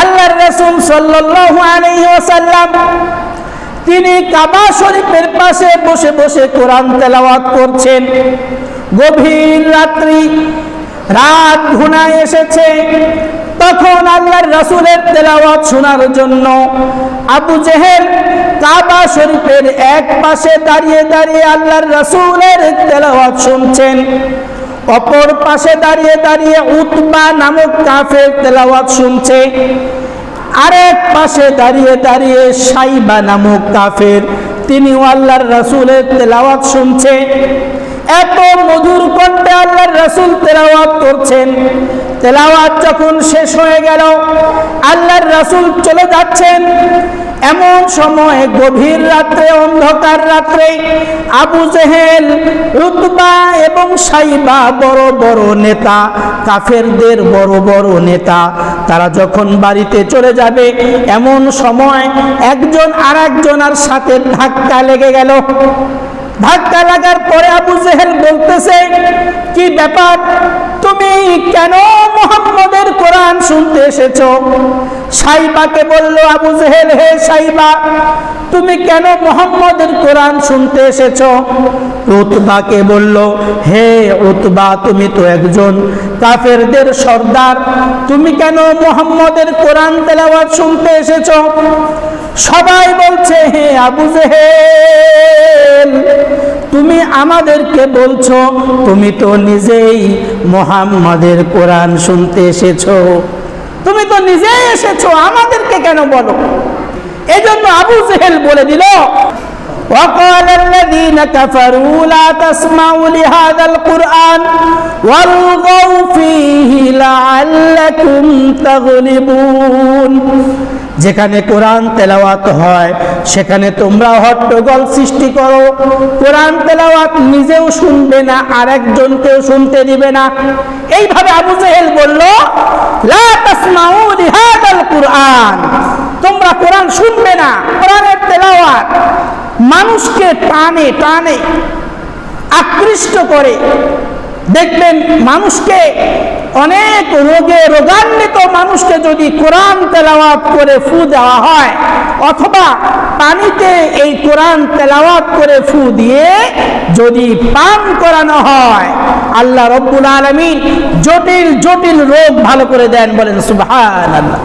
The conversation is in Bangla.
আল্লাহর রাসূল সাল্লাল্লাহু আলাইহি ওয়াসাল্লাম তিনি কাবা শরীফের পাশে বসে বসে কোরআন তেলাওয়াত করছেন। গভীর রাত্রি, রাত ঘনায় এসেছে। তখন আল্লাহর রাসূলের তেলাওয়াত শোনার জন্য আবু জেহেল কাবা শরীফের এক পাশে দাঁড়িয়ে দাঁড়িয়ে আল্লাহর রাসূলের তেলাওয়াত শুনছেন। অপর পাশে দাঁড়িয়ে দাঁড়িয়ে উতবা নামক কাফের তেলাওয়াত শুনছে। আরেক পাশে দাঁড়িয়ে দাঁড়িয়ে সাইবা নামক কাফের, তিনিও আল্লাহর রাসূলের তেলাওয়াত শুনছে। এত মধুর কণ্ঠে আল্লাহর রাসূল তেলাওয়াত করছেন। তেলাওয়াত যখন শেষ হয়ে গেল, আল্লাহর রাসূল চলে যাচ্ছেন। এমন সময় গভীর রাত্রে, অন্ধকার রাত্রে আবু জেহেল, উতবা এবং সাইবা বড় বড় নেতা, কাফেরদের বড় বড় নেতা, তারা যখন বাড়িতে চলে যাবে এমন সময় একজন আরেকজনের সাথে ধাক্কা লেগে গেল। ধাক্কা লাগার পরে আবু জেহেল বলতেছে, কি ব্যাপার, তুমি কেন মুহাম্মদের কোরআন শুনতে এসেছো? সাইবাকে বলল আবু জেহেল, হে সাইবা, তুমি কেন মুহাম্মদের কোরআন শুনতে এসেছো? উতবাকে বলল, হে উতবা, তুমি তো একজন কাফেরদের সর্দার, তুমি কেন মুহাম্মদের কোরআন তেলাওয়াত শুনতে এসেছো? সবাই বলছে, হে আবু জেহেল, তুমি আমাদেরকে বলছো তুমি তো নিজেই মুহাম্মদের কোরআন শুনতে এসেছো, তুমি তো নিজেই এসেছো, আমাদেরকে কেন বলো? এজন্য আবু জেহেল বলে দিল, وقال الذين كفروا لا تسمعوا لهذا القرآن والغوا فيه لعلكم تغلبون। যেখানে কোরআন তেলাওয়াত হয় সেখানে তোমরা হট্টগোল সৃষ্টি করো, কোরআন তেলাওয়াত নিজেও শুনবে না, আরেকজনকেও শুনতে দিবে না। এইভাবে আবু জেহেল বলল, লা তাসমাউ লিহাদাল কুরআন, তোমরা কোরআন শুনবে না। কোরআনের তেলাওয়াত মানুষকে টানে টানে আকৃষ্ট করে। দেখবেন মানুষকে, অনেক রোগে রোগান্বিত মানুষকে যদি কোরআন তেলাওয়াত করে ফু দেওয়া হয়, অথবা পানিতে এই কোরআন তেলাওয়াত করে ফু দিয়ে যদি পান করানো হয়, আল্লাহ রব্বুল আলামিন জটিল জটিল রোগ ভালো করে দেন। বলেন সুবহানাল্লাহ।